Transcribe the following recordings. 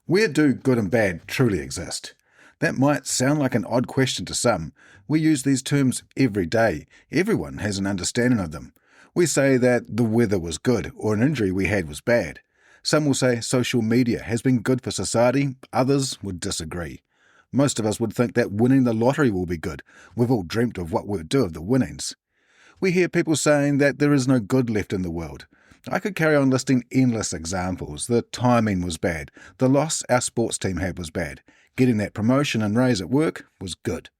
Where do good and bad truly exist? That might sound like an odd question to some. We use these terms every day. Everyone has an understanding of them. We say that the weather was good or an injury we had was bad. Some will say social media has been good for society, others would disagree. Most of us would think that winning the lottery will be good. We've all dreamt of what we'd do of the winnings. We hear people saying that there is no good left in the world. I could carry on listing endless examples. The timing was bad. The loss our sports team had was bad. Getting that promotion and raise at work was good.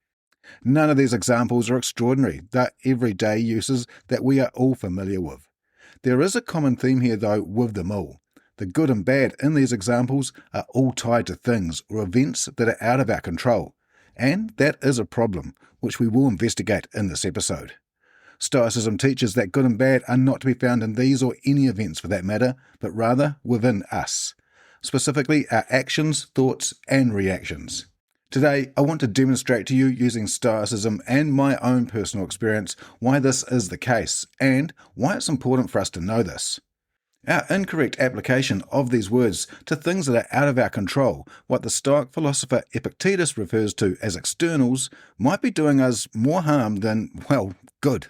None of these examples are extraordinary. They're everyday uses that we are all familiar with. There is a common theme here, though, with them all. The good and bad in these examples are all tied to things or events that are out of our control. And that is a problem, which we will investigate in this episode. Stoicism teaches that good and bad are not to be found in these or any events for that matter, but rather within us. Specifically, our actions, thoughts, and reactions. Today, I want to demonstrate to you using Stoicism and my own personal experience why this is the case, and why it's important for us to know this. Our incorrect application of these words to things that are out of our control, what the Stoic philosopher Epictetus refers to as externals, might be doing us more harm than, well, good.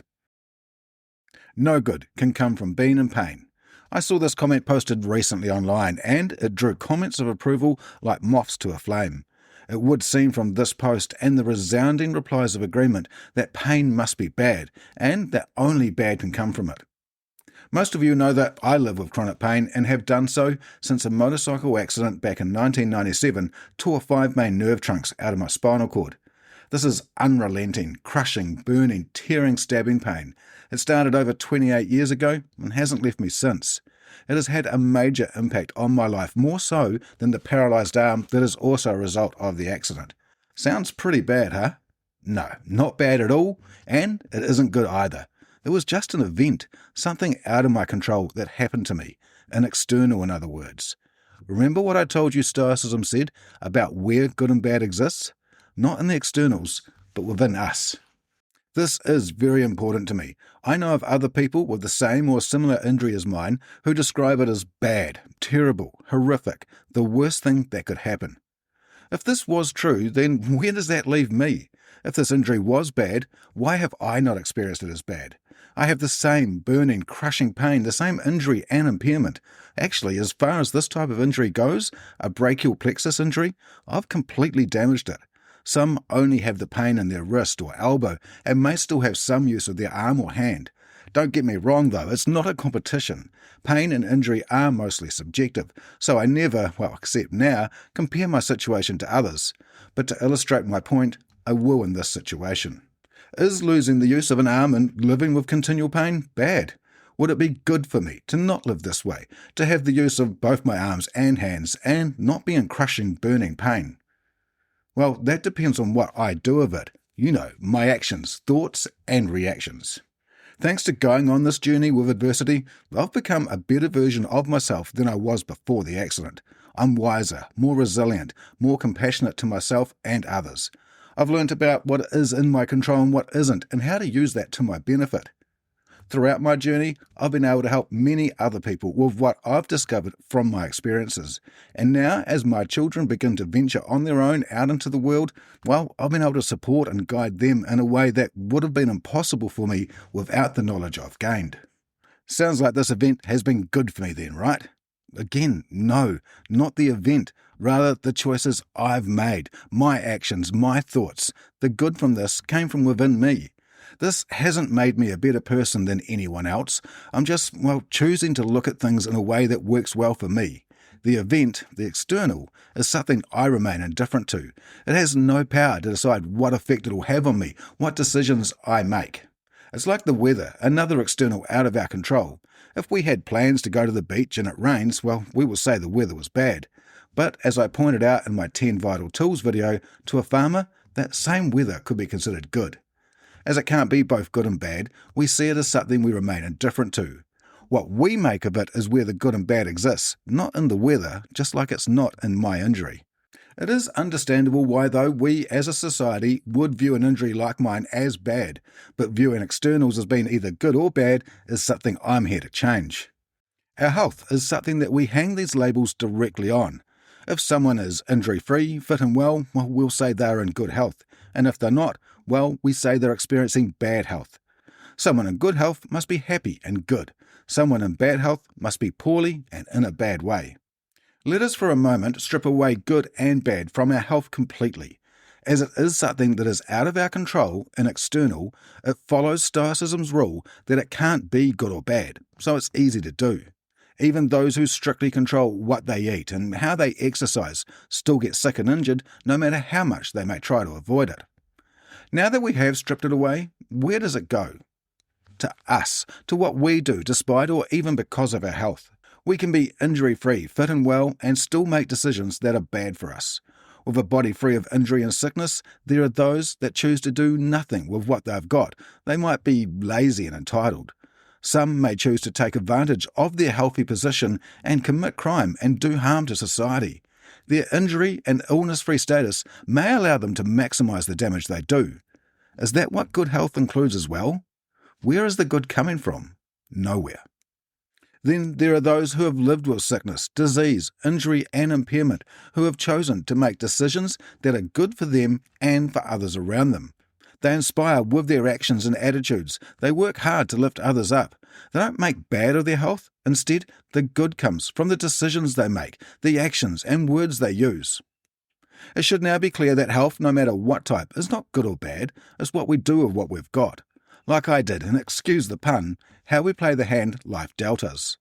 No good can come from being in pain. I saw this comment posted recently online, and it drew comments of approval like moths to a flame. It would seem from this post and the resounding replies of agreement that pain must be bad, and that only bad can come from it. Most of you know that I live with chronic pain and have done so since a motorcycle accident back in 1997 tore 5 main nerve trunks out of my spinal cord. This is unrelenting, crushing, burning, tearing, stabbing pain. It started over 28 years ago and hasn't left me since. It has had a major impact on my life, more so than the paralysed arm that is also a result of the accident. Sounds pretty bad, huh? No, not bad at all, and it isn't good either. It was just an event, something out of my control that happened to me, an external in other words. Remember what I told you Stoicism said about where good and bad exists? Not in the externals, but within us. This is very important to me. I know of other people with the same or similar injury as mine who describe it as bad, terrible, horrific, the worst thing that could happen. If this was true, then where does that leave me? If this injury was bad, why have I not experienced it as bad? I have the same burning, crushing pain, the same injury and impairment. Actually, as far as this type of injury goes, a brachial plexus injury, I've completely damaged it. Some only have the pain in their wrist or elbow and may still have some use of their arm or hand. Don't get me wrong though, it's not a competition. Pain and injury are mostly subjective, so I never, except now, compare my situation to others. But to illustrate my point, I will in this situation. Is losing the use of an arm and living with continual pain bad? Would it be good for me to not live this way, to have the use of both my arms and hands and not be in crushing, burning pain? Well, that depends on what I do with it. You know, my actions, thoughts, and reactions. Thanks to going on this journey with adversity, I've become a better version of myself than I was before the accident. I'm wiser, more resilient, more compassionate to myself and others. I've learnt about what is in my control and what isn't, and how to use that to my benefit. Throughout my journey, I've been able to help many other people with what I've discovered from my experiences. And now, as my children begin to venture on their own out into the world, I've been able to support and guide them in a way that would have been impossible for me without the knowledge I've gained. Sounds like this event has been good for me then, right? Again, no, not the event, rather the choices I've made, my actions, my thoughts. The good from this came from within me. This hasn't made me a better person than anyone else. I'm just, choosing to look at things in a way that works well for me. The event, the external, is something I remain indifferent to. It has no power to decide what effect it will have on me, what decisions I make. It's like the weather, another external out of our control. If we had plans to go to the beach and it rains, we will say the weather was bad. But as I pointed out in my 10 Vital Tools video, to a farmer, that same weather could be considered good. As it can't be both good and bad, we see it as something we remain indifferent to. What we make of it is where the good and bad exists, not in the weather, just like it's not in my injury. It is understandable why, though, we as a society would view an injury like mine as bad, but viewing externals as being either good or bad is something I'm here to change. Our health is something that we hang these labels directly on. If someone is injury-free, fit and well, we'll say they're in good health. And if they're not, well, we say they're experiencing bad health. Someone in good health must be happy and good. Someone in bad health must be poorly and in a bad way. Let us for a moment strip away good and bad from our health completely. As it is something that is out of our control and external, it follows Stoicism's rule that it can't be good or bad, so it's easy to do. Even those who strictly control what they eat and how they exercise still get sick and injured no matter how much they may try to avoid it. Now that we have stripped it away, where does it go? To us, to what we do despite or even because of our health. We can be injury-free, fit and well, and still make decisions that are bad for us. With a body free of injury and sickness, there are those that choose to do nothing with what they've got. They might be lazy and entitled. Some may choose to take advantage of their healthy position and commit crime and do harm to society. Their injury and illness-free status may allow them to maximise the damage they do. Is that what good health includes as well? Where is the good coming from? Nowhere. Then there are those who have lived with sickness, disease, injury and impairment, who have chosen to make decisions that are good for them and for others around them. They inspire with their actions and attitudes. They work hard to lift others up. They don't make bad of their health. Instead, the good comes from the decisions they make, the actions and words they use. It should now be clear that health, no matter what type, is not good or bad. It's what we do with what we've got. Like I did, and excuse the pun, how we play the hand life dealt us.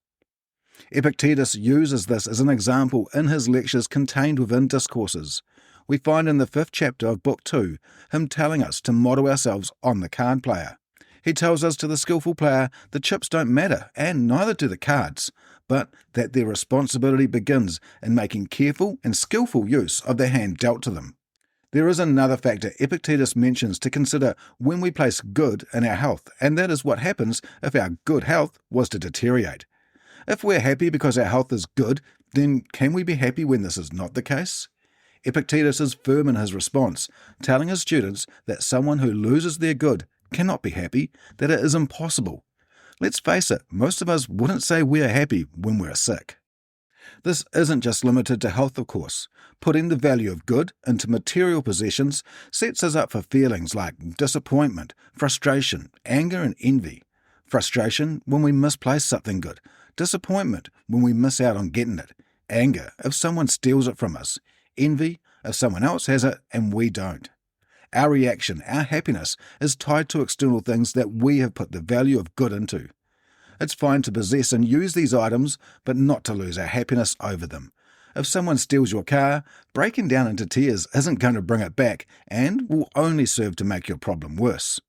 Epictetus uses this as an example in his lectures contained within Discourses. We find in the 5th chapter of Book 2 him telling us to model ourselves on the card player. He tells us to the skillful player the chips don't matter, and neither do the cards, but that their responsibility begins in making careful and skillful use of the hand dealt to them. There is another factor Epictetus mentions to consider when we place good in our health, and that is what happens if our good health was to deteriorate. If we're happy because our health is good, then can we be happy when this is not the case? Epictetus is firm in his response, telling his students that someone who loses their good cannot be happy, that it is impossible. Let's face it, most of us wouldn't say we're happy when we're sick. This isn't just limited to health, of course. Putting the value of good into material possessions sets us up for feelings like disappointment, frustration, anger and envy. Frustration when we misplace something good. Disappointment when we miss out on getting it. Anger if someone steals it from us. Envy if someone else has it and we don't. Our reaction, our happiness, is tied to external things that we have put the value of good into. It's fine to possess and use these items, but not to lose our happiness over them. If someone steals your car, breaking down into tears isn't going to bring it back and will only serve to make your problem worse.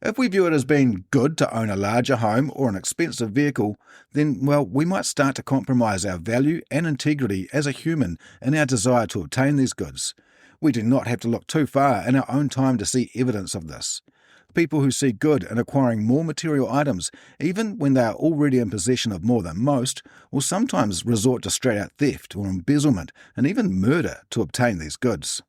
If we view it as being good to own a larger home or an expensive vehicle, then, well, we might start to compromise our value and integrity as a human in our desire to obtain these goods. We do not have to look too far in our own time to see evidence of this. People who see good in acquiring more material items, even when they are already in possession of more than most, will sometimes resort to straight-out theft or embezzlement and even murder to obtain these goods.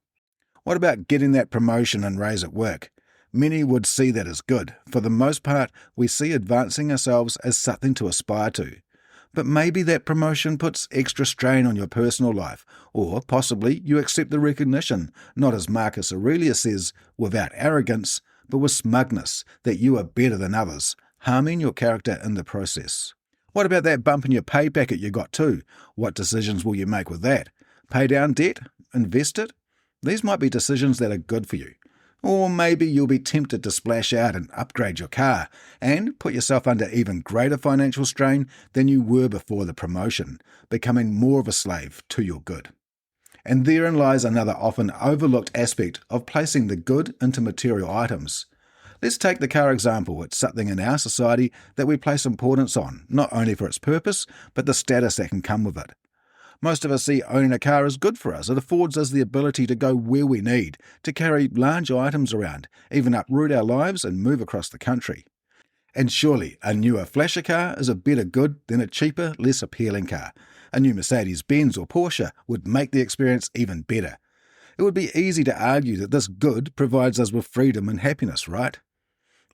What about getting that promotion and raise at work? Many would see that as good. For the most part, we see advancing ourselves as something to aspire to. But maybe that promotion puts extra strain on your personal life, or possibly you accept the recognition, not as Marcus Aurelius says, without arrogance, but with smugness, that you are better than others, harming your character in the process. What about that bump in your pay packet you got too? What decisions will you make with that? Pay down debt? Invest it? These might be decisions that are good for you. Or maybe you'll be tempted to splash out and upgrade your car and put yourself under even greater financial strain than you were before the promotion, becoming more of a slave to your good. And therein lies another often overlooked aspect of placing the good into material items. Let's take the car example. It's something in our society that we place importance on, not only for its purpose, but the status that can come with it. Most of us see owning a car as good for us. It affords us the ability to go where we need, to carry large items around, even uproot our lives and move across the country. And surely a newer flasher car is a better good than a cheaper, less appealing car. A new Mercedes-Benz or Porsche would make the experience even better. It would be easy to argue that this good provides us with freedom and happiness, right?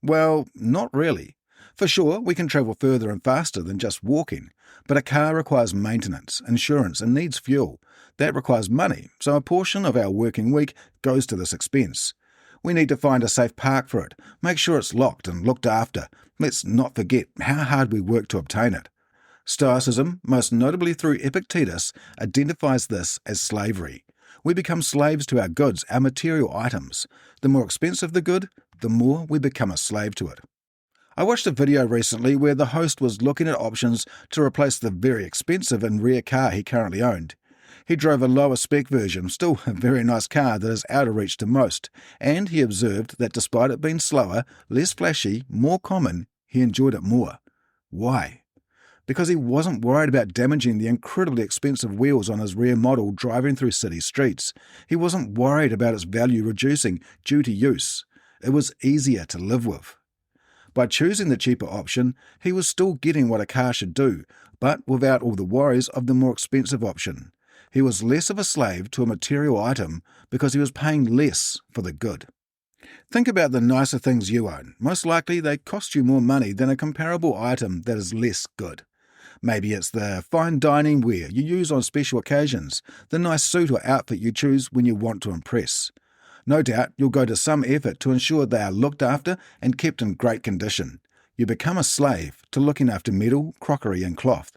Well, not really. For sure, we can travel further and faster than just walking, but a car requires maintenance, insurance, and needs fuel. That requires money, so a portion of our working week goes to this expense. We need to find a safe park for it, make sure it's locked and looked after. Let's not forget how hard we work to obtain it. Stoicism, most notably through Epictetus, identifies this as slavery. We become slaves to our goods, our material items. The more expensive the good, the more we become a slave to it. I watched a video recently where the host was looking at options to replace the very expensive and rare car he currently owned. He drove a lower spec version, still a very nice car that is out of reach to most, and he observed that despite it being slower, less flashy, more common, he enjoyed it more. Why? Because he wasn't worried about damaging the incredibly expensive wheels on his rear model driving through city streets. He wasn't worried about its value reducing due to use. It was easier to live with. By choosing the cheaper option, he was still getting what a car should do, but without all the worries of the more expensive option. He was less of a slave to a material item because he was paying less for the good. Think about the nicer things you own. Most likely they cost you more money than a comparable item that is less good. Maybe it's the fine dining wear you use on special occasions, the nice suit or outfit you choose when you want to impress. No doubt you'll go to some effort to ensure they are looked after and kept in great condition. You become a slave to looking after metal, crockery and cloth.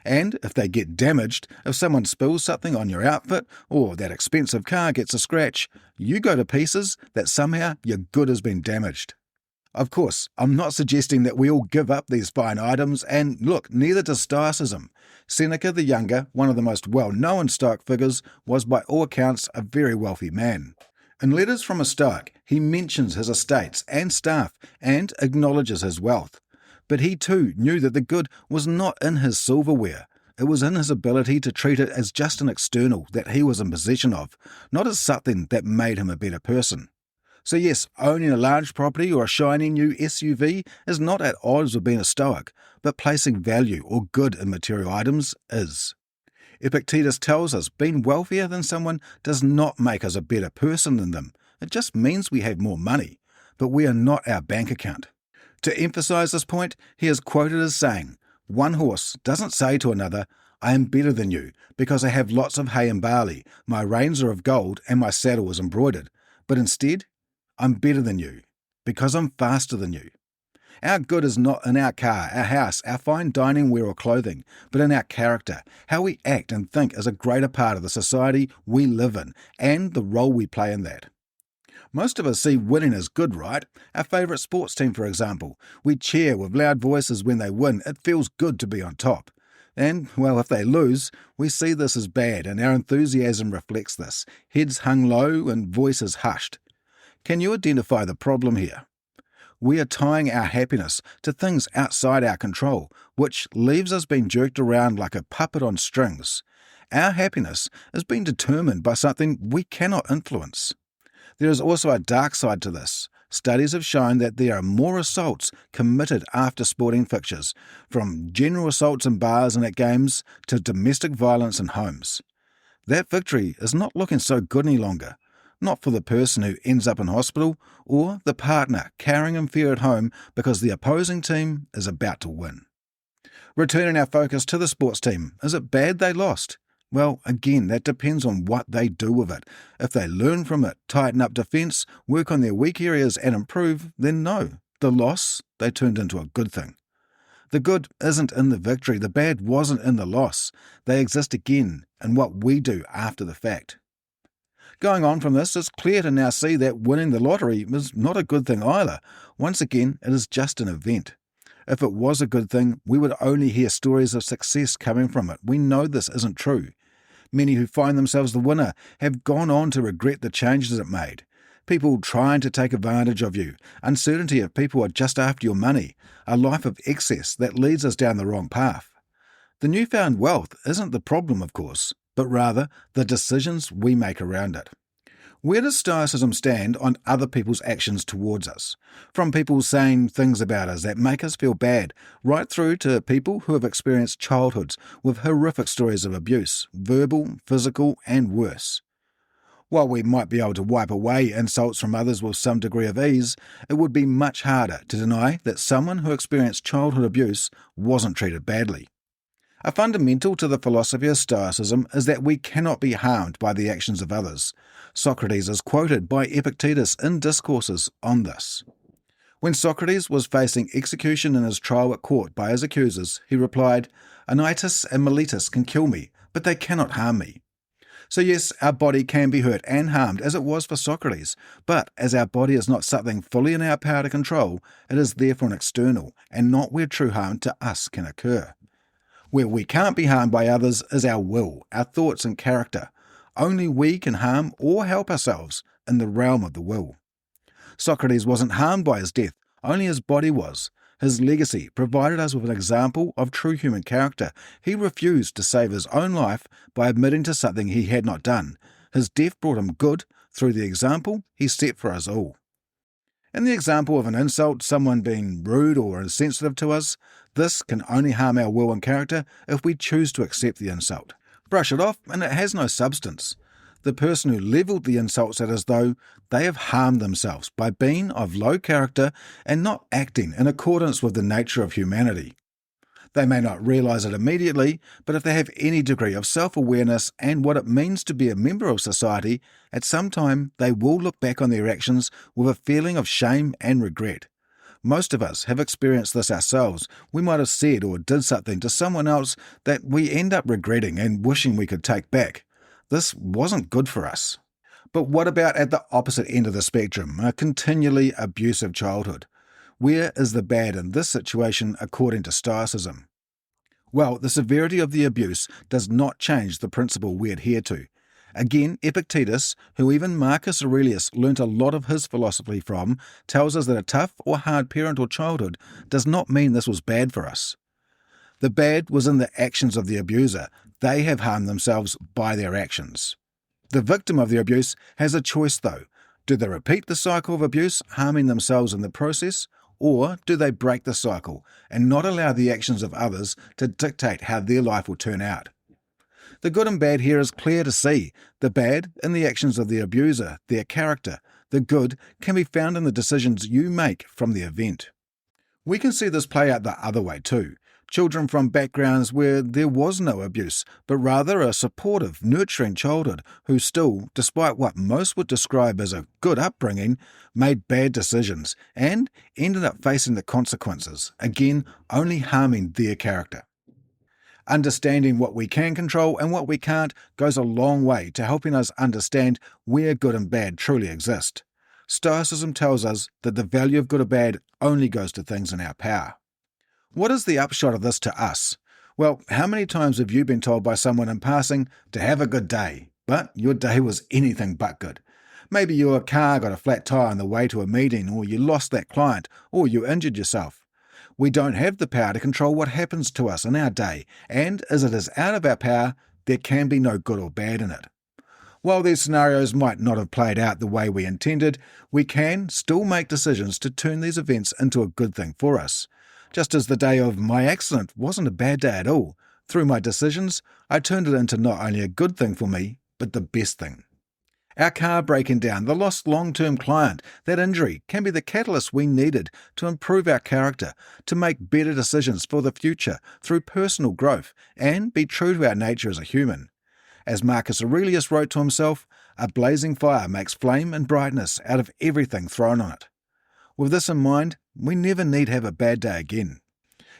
And if they get damaged, if someone spills something on your outfit or that expensive car gets a scratch, you go to pieces that somehow your good has been damaged. Of course, I'm not suggesting that we all give up these fine items, and look, neither does Stoicism. Seneca the Younger, one of the most well-known Stoic figures, was by all accounts a very wealthy man. In Letters from a Stoic, he mentions his estates and staff and acknowledges his wealth. But he too knew that the good was not in his silverware. It was in his ability to treat it as just an external that he was in possession of, not as something that made him a better person. So yes, owning a large property or a shiny new SUV is not at odds with being a Stoic, but placing value or good in material items is. Epictetus tells us being wealthier than someone does not make us a better person than them. It just means we have more money, but we are not our bank account. To emphasize this point, he is quoted as saying, "One horse doesn't say to another, 'I am better than you, because I have lots of hay and barley, my reins are of gold, and my saddle is embroidered,' but instead, 'I'm better than you, because I'm faster than you.'" Our good is not in our car, our house, our fine dining wear or clothing, but in our character. How we act and think is a greater part of the society we live in, and the role we play in that. Most of us see winning as good, right? Our favourite sports team, for example. We cheer with loud voices when they win. It feels good to be on top. And, well, if they lose, we see this as bad, and our enthusiasm reflects this. Heads hung low and voices hushed. Can you identify the problem here? We are tying our happiness to things outside our control, which leaves us being jerked around like a puppet on strings. Our happiness is being determined by something we cannot influence. There is also a dark side to this. Studies have shown that there are more assaults committed after sporting fixtures, from general assaults in bars and at games to domestic violence in homes. That victory is not looking so good any longer. Not for the person who ends up in hospital or the partner carrying in fear at home because the opposing team is about to win. Returning our focus to the sports team, is it bad they lost? Well, again, that depends on what they do with it. If they learn from it, tighten up defence, work on their weak areas and improve, then no. The loss, they turned into a good thing. The good isn't in the victory, the bad wasn't in the loss. They exist again in what we do after the fact. Going on from this, it's clear to now see that winning the lottery is not a good thing either. Once again, it is just an event. If it was a good thing, we would only hear stories of success coming from it. We know this isn't true. Many who find themselves the winner have gone on to regret the changes it made. People trying to take advantage of you, uncertainty if people are just after your money, a life of excess that leads us down the wrong path. The newfound wealth isn't the problem, of course, but rather the decisions we make around it. Where does Stoicism stand on other people's actions towards us? From people saying things about us that make us feel bad, right through to people who have experienced childhoods with horrific stories of abuse, verbal, physical, and worse. While we might be able to wipe away insults from others with some degree of ease, it would be much harder to deny that someone who experienced childhood abuse wasn't treated badly. A fundamental to the philosophy of Stoicism is that we cannot be harmed by the actions of others. Socrates is quoted by Epictetus in discourses on this. When Socrates was facing execution in his trial at court by his accusers, he replied, "Anytus and Miletus can kill me, but they cannot harm me." So yes, our body can be hurt and harmed, as it was for Socrates, but as our body is not something fully in our power to control, it is therefore an external, and not where true harm to us can occur. Where we can't be harmed by others is our will, our thoughts and character. Only we can harm or help ourselves in the realm of the will. Socrates wasn't harmed by his death, only his body was. His legacy provided us with an example of true human character. He refused to save his own life by admitting to something he had not done. His death brought him good through the example he set for us all. In the example of an insult, someone being rude or insensitive to us, this can only harm our will and character if we choose to accept the insult. Brush it off and it has no substance. The person who levelled the insults at as though they have harmed themselves by being of low character and not acting in accordance with the nature of humanity. They may not realise it immediately, but if they have any degree of self-awareness and what it means to be a member of society, at some time they will look back on their actions with a feeling of shame and regret. Most of us have experienced this ourselves. We might have said or did something to someone else that we end up regretting and wishing we could take back. This wasn't good for us. But what about at the opposite end of the spectrum, a continually abusive childhood? Where is the bad in this situation according to Stoicism? Well, the severity of the abuse does not change the principle we adhere to. Again, Epictetus, who even Marcus Aurelius learnt a lot of his philosophy from, tells us that a tough or hard parent or childhood does not mean this was bad for us. The bad was in the actions of the abuser. They have harmed themselves by their actions. The victim of the abuse has a choice though. Do they repeat the cycle of abuse, harming themselves in the process, or do they break the cycle and not allow the actions of others to dictate how their life will turn out? The good and bad here is clear to see. The bad in the actions of the abuser, their character. The good can be found in the decisions you make from the event. We can see this play out the other way too. Children from backgrounds where there was no abuse, but rather a supportive, nurturing childhood who still, despite what most would describe as a good upbringing, made bad decisions and ended up facing the consequences, again only harming their character. Understanding what we can control and what we can't goes a long way to helping us understand where good and bad truly exist. Stoicism tells us that the value of good or bad only goes to things in our power. What is the upshot of this to us? Well, how many times have you been told by someone in passing to have a good day, but your day was anything but good? Maybe your car got a flat tire on the way to a meeting, or you lost that client, or you injured yourself. We don't have the power to control what happens to us in our day, and as it is out of our power, there can be no good or bad in it. While these scenarios might not have played out the way we intended, we can still make decisions to turn these events into a good thing for us. Just as the day of my accident wasn't a bad day at all. Through my decisions, I turned it into not only a good thing for me, but the best thing. Our car breaking down, the lost long-term client, that injury can be the catalyst we needed to improve our character, to make better decisions for the future through personal growth, and be true to our nature as a human. As Marcus Aurelius wrote to himself, a blazing fire makes flame and brightness out of everything thrown on it. With this in mind, we never need have a bad day again.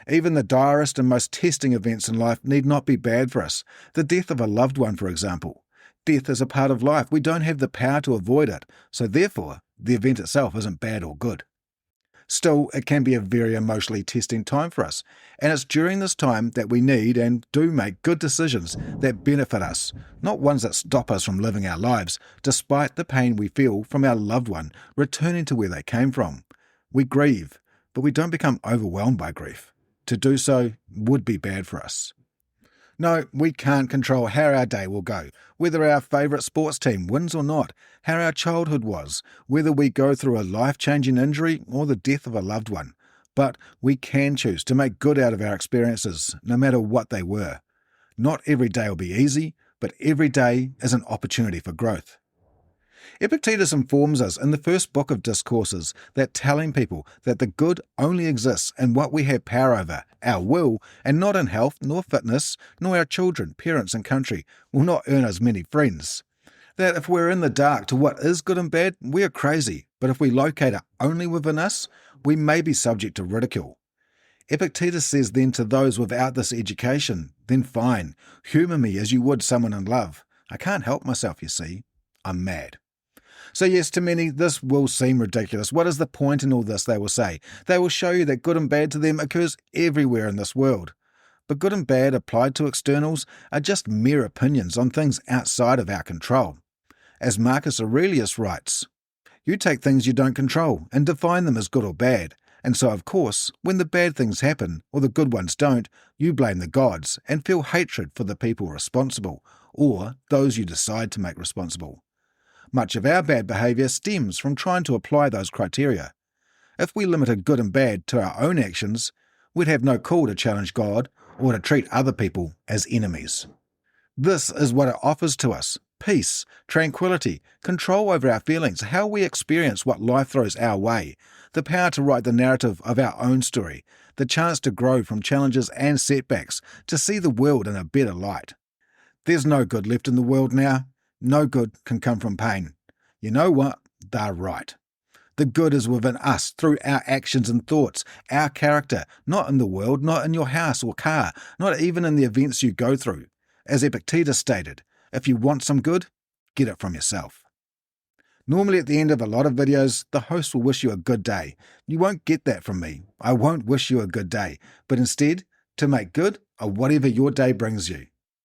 Even the direst and most testing events in life need not be bad for us. The death of a loved one, for example. Death is a part of life. We don't have the power to avoid it, so therefore, the event itself isn't bad or good. Still, it can be a very emotionally testing time for us, and it's during this time that we need and do make good decisions that benefit us, not ones that stop us from living our lives, despite the pain we feel from our loved one returning to where they came from. We grieve, but we don't become overwhelmed by grief. To do so would be bad for us. No, we can't control how our day will go, whether our favourite sports team wins or not, how our childhood was, whether we go through a life-changing injury or the death of a loved one. But we can choose to make good out of our experiences, no matter what they were. Not every day will be easy, but every day is an opportunity for growth. Epictetus informs us in the first book of Discourses that telling people that the good only exists in what we have power over, our will, and not in health, nor fitness, nor our children, parents, and country, will not earn us many friends. That if we're in the dark to what is good and bad, we are crazy, but if we locate it only within us, we may be subject to ridicule. Epictetus says then to those without this education, then fine, humour me as you would someone in love. I can't help myself, you see. I'm mad. So yes, to many, this will seem ridiculous. What is the point in all this, they will say. They will show you that good and bad to them occurs everywhere in this world. But good and bad applied to externals are just mere opinions on things outside of our control. As Marcus Aurelius writes, you take things you don't control and define them as good or bad. And so, of course, when the bad things happen, or the good ones don't, you blame the gods and feel hatred for the people responsible, or those you decide to make responsible. Much of our bad behaviour stems from trying to apply those criteria. If we limited good and bad to our own actions, we'd have no call to challenge God or to treat other people as enemies. This is what it offers to us: peace, tranquility, control over our feelings, how we experience what life throws our way, the power to write the narrative of our own story, the chance to grow from challenges and setbacks, to see the world in a better light. There's no good left in the world now. No good can come from pain. You know what? They're right. The good is within us through our actions and thoughts, our character, not in the world, not in your house or car, not even in the events you go through. As Epictetus stated, if you want some good, get it from yourself. Normally at the end of a lot of videos, the host will wish you a good day. You won't get that from me. I won't wish you a good day, but instead, to make good of whatever your day brings you.